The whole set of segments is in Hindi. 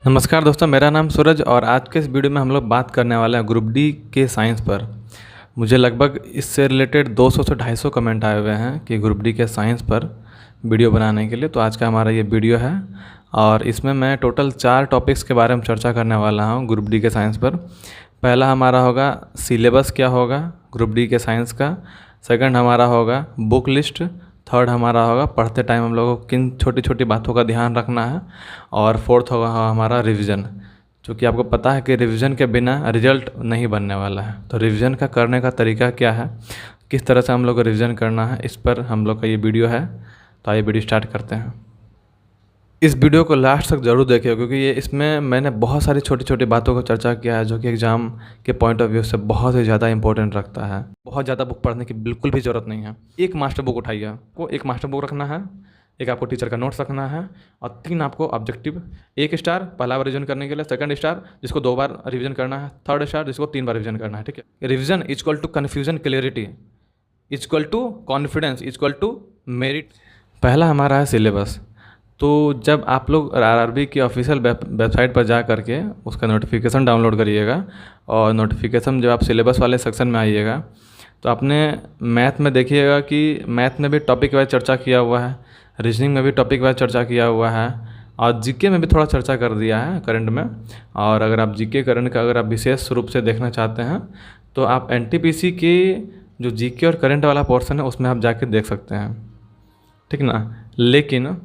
नमस्कार दोस्तों, मेरा नाम सूरज और आज के इस वीडियो में हम लोग बात करने वाले हैं ग्रुप डी के साइंस पर। मुझे लगभग इससे रिलेटेड 200 से 250 कमेंट आए हुए हैं कि ग्रुप डी के साइंस पर वीडियो बनाने के लिए। तो आज का हमारा ये वीडियो है और इसमें मैं टोटल 4 टॉपिक्स के बारे में चर्चा करने वाला हूँ ग्रुप डी के साइंस पर। पहला हमारा होगा सिलेबस क्या होगा ग्रुप डी के साइंस का। सेकंड हमारा होगा बुक लिस्ट। थर्ड हमारा होगा पढ़ते टाइम हम लोगों को किन छोटी छोटी बातों का ध्यान रखना है। और फोर्थ होगा हमारा रिवीजन, क्योंकि आपको पता है कि रिवीजन के बिना रिजल्ट नहीं बनने वाला है। तो रिवीजन का करने का तरीका क्या है, किस तरह से हम लोग को रिवीजन करना है, इस पर हम लोग का ये वीडियो है। तो आइए वीडियो स्टार्ट करते हैं। इस वीडियो को लास्ट तक ज़रूर देखिए, क्योंकि ये इसमें मैंने बहुत सारी छोटी छोटी बातों को चर्चा किया है जो कि एग्ज़ाम के पॉइंट ऑफ व्यू से बहुत ही ज़्यादा इंपॉर्टेंट रखता है। बहुत ज़्यादा बुक पढ़ने की बिल्कुल भी ज़रूरत नहीं है। एक मास्टर बुक उठाइए, आपको एक मास्टर बुक रखना है, एक आपको टीचर का नोट्स रखना है और 3 आपको ऑब्जेक्टिव। 1 स्टार पहला बार रिवीजन करने के लिए, सेकंड स्टार जिसको 2 बार रिवीजन करना है, थर्ड स्टार जिसको 3 बार रिवीजन करना है। ठीक है, revision equal to confusion clarity equal to confidence equal to merit. पहला हमारा है सिलेबस। तो जब आप लोग आरआरबी की ऑफिशियल वेबसाइट पर जा करके उसका नोटिफिकेशन डाउनलोड करिएगा और नोटिफिकेशन जब आप सिलेबस वाले सेक्शन में आइएगा तो आपने मैथ में देखिएगा कि मैथ में भी टॉपिक वाइज चर्चा किया हुआ है, रीजनिंग में भी टॉपिक वाइज चर्चा किया हुआ है और जीके में भी थोड़ा चर्चा कर दिया है करंट में। और अगर आप जीके करंट का अगर आप विशेष रूप से देखना चाहते हैं तो आप एनटीपीसी की जो जीके और करंट वाला पोर्शन है उसमें आप जाके देख सकते हैं, ठीक ना। लेकिन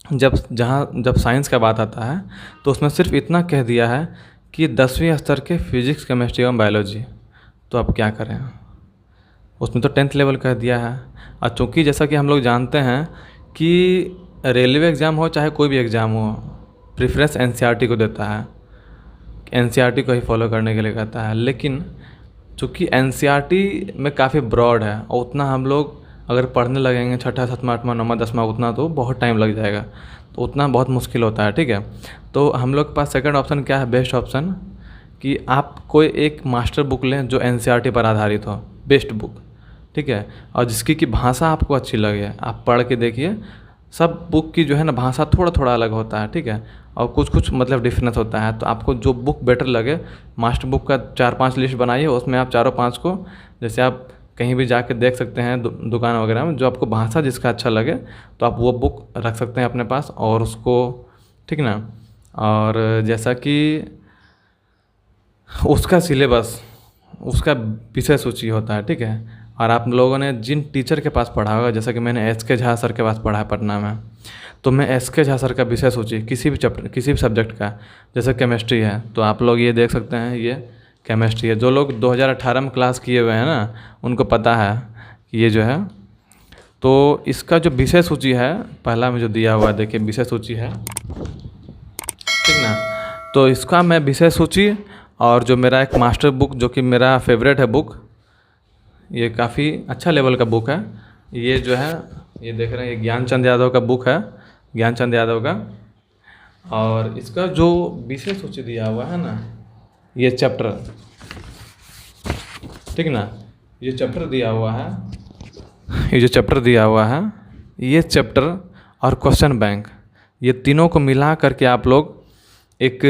जब साइंस का बात आता है तो उसमें सिर्फ इतना कह दिया है कि 10वीं स्तर के फिजिक्स केमिस्ट्री एवं बायोलॉजी। तो अब क्या करें, उसमें तो 10th लेवल कह दिया है। और चूँकि जैसा कि हम लोग जानते हैं कि रेलवे एग्ज़ाम हो चाहे कोई भी एग्ज़ाम हो, प्रेफरेंस एनसीईआरटी को देता है, एनसीईआरटी को ही फॉलो करने के लिए कहता है। लेकिन चूँकि एनसीईआरटी में काफ़ी ब्रॉड है और उतना हम लोग अगर पढ़ने लगेंगे 6ठा 7वां 8वां 9वां 10वां उतना तो बहुत टाइम लग जाएगा, तो उतना बहुत मुश्किल होता है। ठीक है, तो हम लोग के पास सेकंड ऑप्शन क्या है, बेस्ट ऑप्शन, कि आप कोई एक मास्टर बुक लें जो एनसीईआरटी पर आधारित हो, बेस्ट बुक। ठीक है, और जिसकी कि भाषा आपको अच्छी लगे, आप पढ़ के देखिए। सब बुक की जो है ना भाषा थोड़ा थोड़ा अलग होता है, ठीक है, और कुछ कुछ मतलब डिफरेंस होता है। तो आपको जो बुक बेटर लगे, मास्टर बुक का 4-5 लिस्ट बनाइए, उसमें आप चारों 5 को जैसे आप कहीं भी जाके देख सकते हैं दुकान वगैरह में, जो आपको भाषा जिसका अच्छा लगे तो आप वो बुक रख सकते हैं अपने पास और उसको, ठीक ना। और जैसा कि उसका सिलेबस, उसका विषय सूची होता है, ठीक है। और आप लोगों ने जिन टीचर के पास पढ़ा होगा, जैसा कि मैंने एस के झा सर के पास पढ़ा है पटना में, तो मैं एस के झा सर का विषय सूची किसी भी चैप्टर किसी भी सब्जेक्ट का, जैसे केमिस्ट्री है तो आप लोग ये देख सकते हैं, ये केमिस्ट्री है। जो लोग 2018 में क्लास किए हुए हैं ना, उनको पता है कि ये जो है, तो इसका जो विषय सूची है पहला में जो दिया हुआ है, देखिए विषय सूची है, ठीक ना। तो इसका मैं विषय सूची और जो मेरा एक मास्टर बुक जो कि मेरा फेवरेट है बुक, ये काफ़ी अच्छा लेवल का बुक है। ये जो है, ये देख रहे हैं, ये ज्ञानचंद यादव का बुक है, ज्ञानचंद यादव का। और इसका जो विषय सूची दिया हुआ है ना, ये चैप्टर, ठीक ना, ये चैप्टर दिया हुआ है, ये जो चैप्टर दिया हुआ है, ये चैप्टर और क्वेश्चन बैंक, ये तीनों को मिला करके आप लोग एक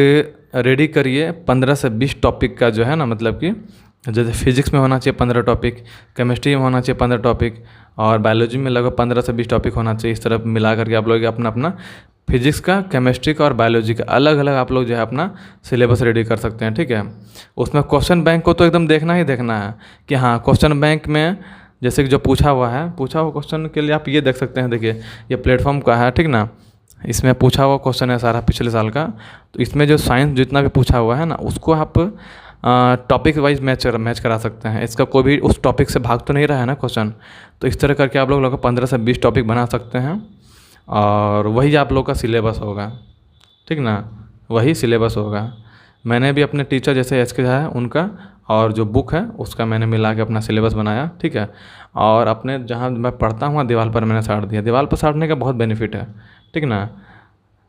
रेडी करिए। 15 से 20 टॉपिक का जो है ना, मतलब कि जैसे फिजिक्स में होना चाहिए 15 टॉपिक, केमिस्ट्री में होना चाहिए 15 टॉपिक और बायोलॉजी में लगभग 15 से 20 टॉपिक होना चाहिए। इस तरह मिला करके आप लोग अपना अपना फिजिक्स का, केमिस्ट्री का और बायोलॉजी का अलग अलग आप लोग जो है अपना सिलेबस रेडी कर सकते हैं, ठीक है। उसमें क्वेश्चन बैंक को तो एकदम देखना ही देखना है कि हाँ, क्वेश्चन बैंक में जैसे कि जो पूछा हुआ क्वेश्चन के लिए आप ये देख सकते हैं, देखिए ये प्लेटफॉर्म का है, ठीक ना। इसमें पूछा हुआ क्वेश्चन है सारा पिछले साल का। तो इसमें जो साइंस जितना भी पूछा हुआ है ना, उसको आप टॉपिक वाइज मैच करा सकते हैं। इसका कोई भी उस टॉपिक से भाग तो नहीं रहा है ना क्वेश्चन। तो इस तरह करके आप लोग 15 से 20 टॉपिक बना सकते हैं और वही आप लोग का सिलेबस होगा, ठीक ना, वही सिलेबस होगा। मैंने भी अपने टीचर जैसे एच के झा है उनका और जो बुक है उसका मैंने मिला के अपना सिलेबस बनाया, ठीक है। और अपने जहाँ मैं पढ़ता हूँ दीवार पर मैंने साट दिया। दीवार पर साटने का बहुत बेनिफिट है, ठीक ना।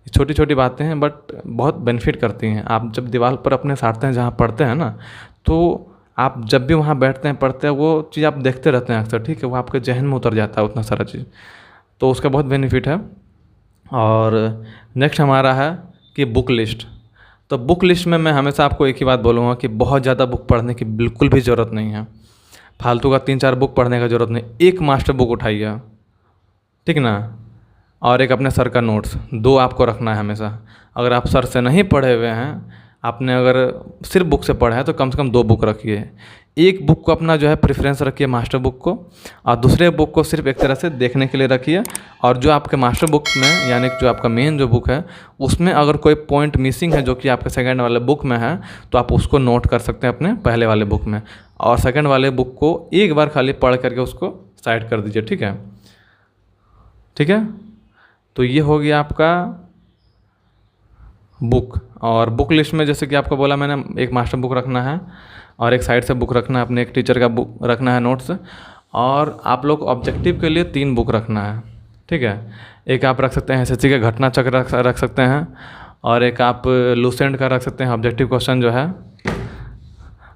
छोटी छोटी बातें हैं बट बहुत बेनिफिट करती हैं। आप जब दीवार पर अपने साटते हैं जहाँ पढ़ते हैं ना, तो आप जब भी वहाँ बैठते हैं पढ़ते हैं, वो चीज़ आप देखते रहते हैं अक्सर, ठीक है, वो आपके जहन में उतर जाता है उतना सारा चीज़, तो उसका बहुत बेनिफिट है। और नेक्स्ट हमारा है कि बुक लिस्ट। तो बुक लिस्ट में मैं हमेशा आपको एक ही बात बोलूँगा कि बहुत ज़्यादा बुक पढ़ने की बिल्कुल भी ज़रूरत नहीं है। फालतू का 3-4 बुक पढ़ने का ज़रूरत नहीं, एक मास्टर बुक उठाइए, ठीक ना, और एक अपने सर का नोट्स, 2 आपको रखना है हमेशा। अगर आप सर से नहीं पढ़े हुए हैं, आपने अगर सिर्फ बुक से पढ़ा है तो कम से कम 2 बुक रखिए। एक बुक को अपना जो है प्रेफरेंस रखिए मास्टर बुक को, और दूसरे बुक को सिर्फ एक तरह से देखने के लिए रखिए। और जो आपके मास्टर बुक में यानी कि जो आपका मेन जो बुक है उसमें अगर कोई पॉइंट मिसिंग है जो कि आपके सेकंड वाले बुक में है, तो आप उसको नोट कर सकते हैं अपने पहले वाले बुक में, और सेकंड वाले बुक को एक बार खाली पढ़ करके उसको साइड कर दीजिए। ठीक है, ठीक है। तो ये हो गया आपका बुक। और बुक लिस्ट में जैसे कि आपको बोला मैंने, एक मास्टर बुक रखना है और एक साइड से बुक रखना है, अपने एक टीचर का बुक रखना है नोट्स, और आप लोग ऑब्जेक्टिव के लिए 3 बुक रखना है। ठीक है, एक आप रख सकते हैं एसएससी के घटना चक्र रख सकते हैं, और एक आप लूसेंट का रख सकते हैं ऑब्जेक्टिव क्वेश्चन जो है,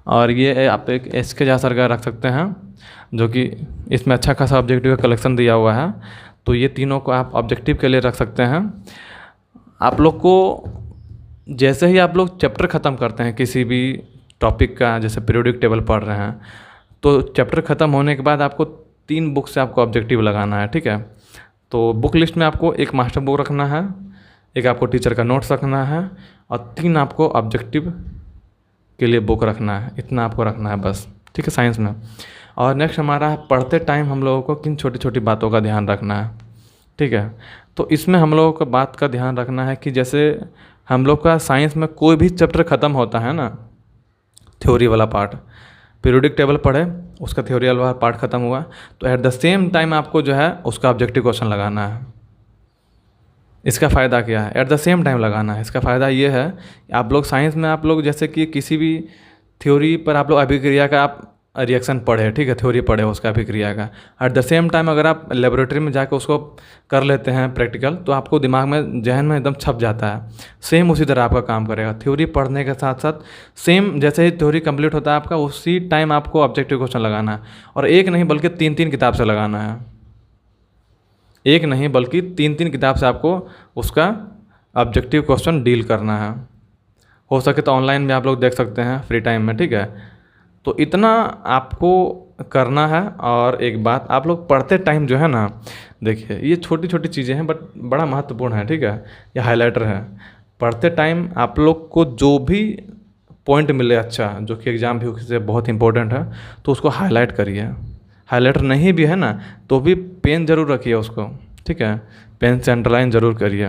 और ये आप एक एसके झा सर का रख सकते हैं जो कि इसमें अच्छा खासा ऑब्जेक्टिव का कलेक्शन दिया हुआ है। तो ये तीनों को आप ऑब्जेक्टिव के लिए रख सकते हैं। आप लोग को जैसे ही आप लोग चैप्टर ख़त्म करते हैं किसी भी टॉपिक का, जैसे पीरियोडिक टेबल पढ़ रहे हैं, तो चैप्टर ख़त्म होने के बाद आपको 3 बुक से आपको ऑब्जेक्टिव लगाना है। ठीक है, तो बुक लिस्ट में आपको एक मास्टर बुक रखना है, एक आपको टीचर का नोट्स रखना है, और 3 आपको ऑब्जेक्टिव के लिए बुक रखना है। इतना आपको रखना है बस। ठीक है, साइंस में। और नेक्स्ट हमारा पढ़ते टाइम हम लोगों को किन छोटी छोटी बातों का ध्यान रखना है। ठीक है, तो इसमें हम लोगों को बात का ध्यान रखना है कि जैसे हम लोग का साइंस में कोई भी चैप्टर ख़त्म होता है ना, थ्योरी वाला पार्ट, पीरियोडिक टेबल पढ़े, उसका थ्योरी वाला पार्ट ख़त्म हुआ, तो एट द सेम टाइम आपको जो है उसका ऑब्जेक्टिव क्वेश्चन लगाना है। इसका फ़ायदा क्या है? एट द सेम टाइम लगाना है। इसका फ़ायदा ये है कि आप लोग साइंस में आप लोग जैसे कि किसी भी थ्योरी पर आप लोग अभिक्रिया का आप रिएक्शन पढ़े, ठीक है, थ्योरी पढ़े उसका अभिक्रिया का, एट द सेम टाइम अगर आप लेबोरेटरी में जाकर उसको कर लेते हैं प्रैक्टिकल, तो आपको दिमाग में, जहन में एकदम छप जाता है। सेम उसी तरह आपका काम करेगा। थ्योरी पढ़ने के साथ साथ सेम जैसे ही थ्योरी कंप्लीट होता है आपका, उसी टाइम आपको ऑब्जेक्टिव क्वेश्चन लगाना है, और एक नहीं बल्कि 3-3 किताब से लगाना है। एक नहीं बल्कि 3-3 किताब से आपको उसका ऑब्जेक्टिव क्वेश्चन डील करना है। हो सके तो ऑनलाइन भी आप लोग देख सकते हैं फ्री टाइम में। ठीक है, तो इतना आपको करना है। और एक बात, आप लोग पढ़ते टाइम जो है ना, देखिए ये छोटी छोटी चीज़ें हैं बट बड़ा महत्वपूर्ण है। ठीक है, ये हाइलाइटर है। पढ़ते टाइम आप लोग को जो भी पॉइंट मिले अच्छा, जो कि एग्ज़ाम भी से बहुत इंपॉर्टेंट है, तो उसको हाईलाइट करिए। हाइलाइटर नहीं भी है ना, तो भी पेन ज़रूर रखिए उसको। ठीक है, पेन से अंडरलाइन ज़रूर करिए,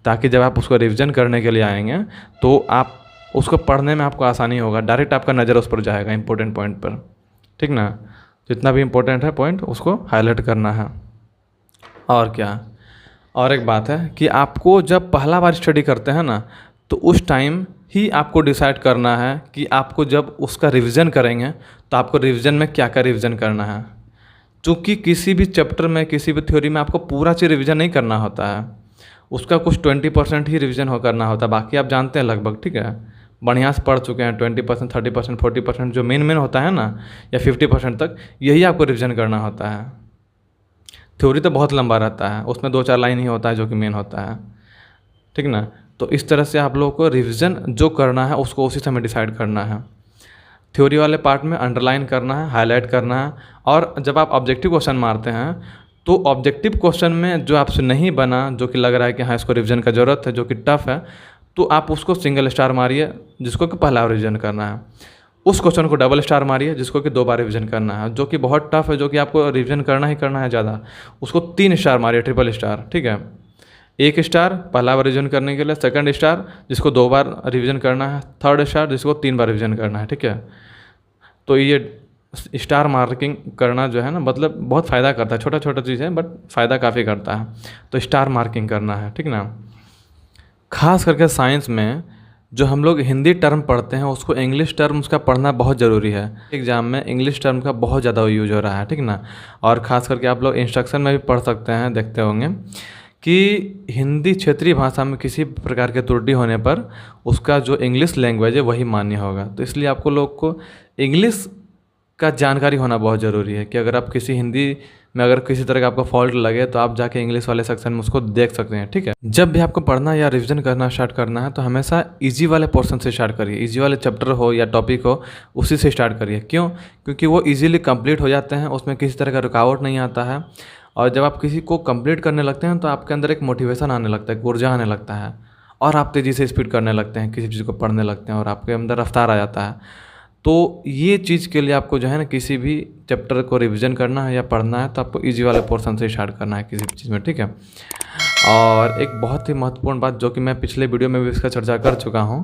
ताकि जब आप उसको रिविज़न करने के लिए आएंगे तो आप उसको पढ़ने में आपको आसानी होगा। डायरेक्ट आपका नज़र उस पर जाएगा इंपॉर्टेंट पॉइंट पर। ठीक ना, जितना भी इम्पोर्टेंट है पॉइंट उसको हाईलाइट करना है। और क्या, और एक बात है कि आपको जब पहला बार स्टडी करते हैं ना, तो उस टाइम ही आपको डिसाइड करना है कि आपको जब उसका रिवीजन करेंगे तो आपको रिवीजन में क्या क्या रिवीजन करना है। चूँकि किसी भी चैप्टर में, किसी भी थ्योरी में आपको पूरा चीज़ रिवीजन नहीं करना होता है, उसका कुछ 20% ही रिवीजन हो करना होता है, बाकी आप जानते हैं लगभग। ठीक है, बढ़िया से पढ़ चुके हैं। 20%, 30%, 40% जो मेन होता है ना, या 50% तक, यही आपको रिवीजन करना होता है। थ्योरी तो बहुत लंबा रहता है, उसमें 2-4 लाइन ही होता है जो कि मेन होता है। ठीक ना, तो इस तरह से आप लोगों को रिवीजन जो करना है उसको उसी समय डिसाइड करना है। थ्योरी वाले पार्ट में अंडरलाइन करना है, हाईलाइट करना है। और जब आप ऑब्जेक्टिव क्वेश्चन मारते हैं, तो ऑब्जेक्टिव क्वेश्चन में जो आपसे नहीं बना, जो कि लग रहा है कि हाँ इसको रिवीजन का ज़रूरत है, जो कि टफ है, तो आप उसको सिंगल स्टार मारिए जिसको कि पहला रिवीजन करना है। उस क्वेश्चन को डबल स्टार मारिए जिसको कि 2 बार रिवीजन करना है। जो कि बहुत टफ है, जो कि आपको रिवीजन करना ही करना है ज़्यादा, उसको 3 स्टार मारिए, ट्रिपल स्टार। ठीक है, 1 स्टार पहला बार रिवीजन करने के लिए, सेकंड स्टार जिसको 2 बार रिवीजन करना है, थर्ड स्टार जिसको 3 बार रिवीजन करना है। ठीक है, तो ये स्टार मार्किंग करना जो है ना, मतलब बहुत फ़ायदा करता है। छोटा छोटा चीज़ है बट फ़ायदा काफ़ी करता है। तो स्टार मार्किंग करना है। ठीक ना, खास करके साइंस में जो हम लोग हिंदी टर्म पढ़ते हैं, उसको इंग्लिश टर्म उसका पढ़ना बहुत ज़रूरी है। एग्ज़ाम में इंग्लिश टर्म का बहुत ज़्यादा यूज हो रहा है। ठीक ना, और ख़ास करके आप लोग इंस्ट्रक्शन में भी पढ़ सकते हैं, देखते होंगे कि हिंदी क्षेत्रीय भाषा में किसी प्रकार की त्रुटि होने पर उसका जो इंग्लिश लैंग्वेज है वही मान्य होगा। तो इसलिए आपको लोग को इंग्लिश का जानकारी होना बहुत ज़रूरी है कि अगर आप किसी हिंदी में अगर किसी तरह का आपको फॉल्ट लगे तो आप जाके इंग्लिश वाले सेक्शन में उसको देख सकते हैं, ठीक है। जब भी आपको पढ़ना या रिवीजन करना स्टार्ट करना है तो हमेशा ईजी वाले पोर्शन से स्टार्ट करिए। ईजी वाले चैप्टर हो या टॉपिक हो, उसी से स्टार्ट करिए। क्यों? क्योंकि वो ईजिली कंप्लीट हो जाते हैं, उसमें किसी तरह का रुकावट नहीं आता है। और जब आप किसी को कंप्लीट करने लगते हैं तो आपके अंदर एक मोटिवेशन आने लगता है, ऊर्जा आने लगता है, और आप तेज़ी से स्पीड करने लगते हैं, किसी चीज़ को पढ़ने लगते हैं और आपके अंदर रफ्तार आ जाता है। तो ये चीज़ के लिए आपको जो है ना, किसी भी चैप्टर को रिवीजन करना है या पढ़ना है तो आपको इजी वाले पोर्शन से स्टार्ट करना है किसी भी चीज़ में, ठीक है। और एक बहुत ही महत्वपूर्ण बात जो कि मैं पिछले वीडियो में भी इसका चर्चा कर चुका हूँ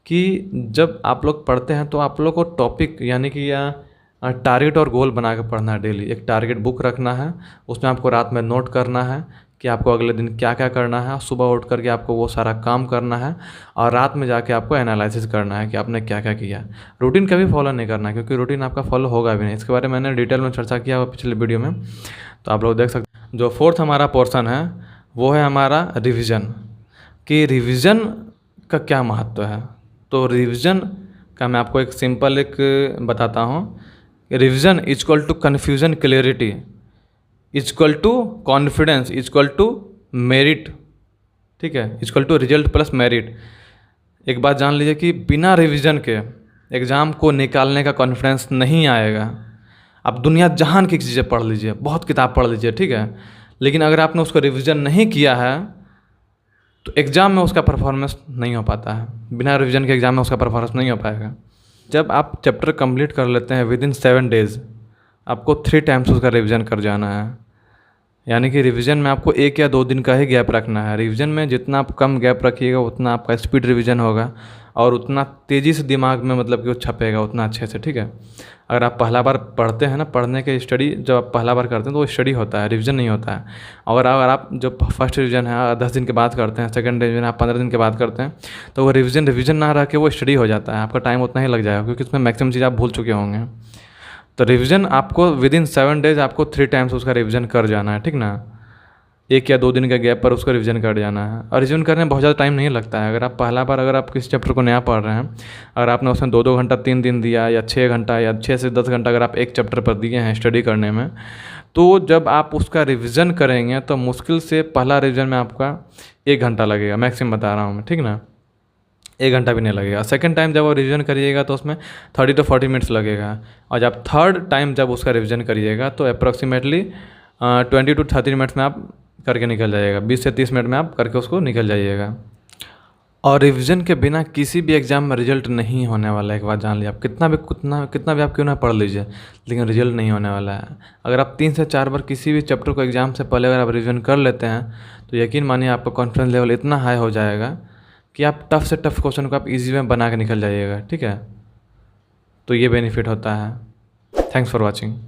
कि जब आप लोग पढ़ते हैं तो आप लोग को टॉपिक यानी कि या टारगेट और गोल बना के पढ़ना है। डेली एक टारगेट बुक रखना है, उसमें आपको रात में नोट करना है कि आपको अगले दिन क्या क्या करना है। सुबह उठ करके आपको वो सारा काम करना है और रात में जाके आपको एनालिसिस करना है कि आपने क्या क्या किया। रूटीन कभी फॉलो नहीं करना है, क्योंकि रूटीन आपका फॉलो होगा भी नहीं। इसके बारे में मैंने डिटेल में चर्चा किया हुआ पिछले वीडियो में, तो आप लोग देख सकते हैं। जो फोर्थ हमारा पोर्शन है वो है हमारा रिविज़न, कि रिविज़न का क्या महत्व है। तो रिविज़न का मैं आपको एक सिंपल एक बताता हूँ। Revision equal to confusion clarity equal to confidence equal to merit, ठीक है, equal to result plus merit. एक बात जान लीजिए कि बिना रिवीजन के एग्ज़ाम को निकालने का कॉन्फिडेंस नहीं आएगा। आप दुनिया जहान की चीज़ें पढ़ लीजिए, बहुत किताब पढ़ लीजिए, ठीक है, लेकिन अगर आपने उसको रिवीजन नहीं किया है तो एग्ज़ाम में उसका परफॉर्मेंस नहीं हो पाता है। बिना रिवीजन के एग्ज़ाम में उसका परफॉर्मेंस नहीं हो पाएगा। जब आप चैप्टर कंप्लीट कर लेते हैं विदिन 7 डेज़, आपको 3 टाइम्स उसका रिवीजन कर जाना है। यानी कि रिवीजन में आपको 1 या 2 दिन का ही गैप रखना है। रिवीजन में जितना आप कम गैप रखिएगा उतना आपका स्पीड रिवीजन होगा और उतना तेज़ी से दिमाग में मतलब कि वो छपेगा उतना अच्छे से, ठीक है। अगर आप पहला बार पढ़ते हैं ना, पढ़ने के स्टडी जब आप पहला बार करते हैं तो वो स्टडी होता है, रिवीजन नहीं होता है। और अगर आप जब फर्स्ट रिवीजन है 10 दिन के बाद करते हैं, सेकंड रिवीजन आप 15 दिन के बाद करते हैं, तो वो रिवीजन ना रह के वो स्टडी हो जाता है। आपका टाइम उतना ही लग जाएगा क्योंकि उसमें मैक्सिमम चीज़ आप भूल चुके होंगे। तो रिवीजन आपको विदिन 7 डेज़ आपको 3 टाइम्स उसका रिवीजन कर जाना है, ठीक ना। 1 या 2 दिन के गैप पर उसको रिवीजन कर जाना है। और रिवीजन करने में बहुत ज़्यादा टाइम नहीं लगता है। अगर आप पहला बार अगर आप किसी चैप्टर को नया पढ़ रहे हैं, अगर आपने उसमें 2-2 घंटा 3 दिन दिया या 6 घंटा या 6 से 10 घंटा अगर आप एक चैप्टर पर दिए हैं स्टडी करने में, तो जब आप उसका रिवीजन करेंगे तो मुश्किल से पहला रिवीजन में आपका 1 घंटा लगेगा, मैक्सिमम बता रहा हूँ मैं, ठीक ना। 1 घंटा भी नहीं लगेगा। सेकंड टाइम जब वो रिवीजन करिएगा तो उसमें 30 to 40 मिनट्स लगेगा। और जब थर्ड टाइम जब उसका रिवीजन करिएगा तो अप्रॉक्सीमेटली 20 to 30 मिनट्स में आप करके निकल जाइएगा। 20 से 30 मिनट में आप करके उसको निकल जाइएगा। और रिवीजन के बिना किसी भी एग्ज़ाम में रिजल्ट नहीं होने वाला है। एक बात जान लीजिए, आप कितना भी आप क्यों ना पढ़ लीजिए, लेकिन रिजल्ट नहीं होने वाला है। अगर आप 3 से 4 बार किसी भी चैप्टर को एग्ज़ाम से पहले अगर आप रिवीजन कर लेते हैं तो यकीन मानिए आपका कॉन्फिडेंस लेवल इतना हाई हो जाएगा कि आप टफ से टफ क्वेश्चन को आप इजी में बना के निकल जाइएगा, ठीक है। तो ये बेनिफिट होता है। Thanks for watching.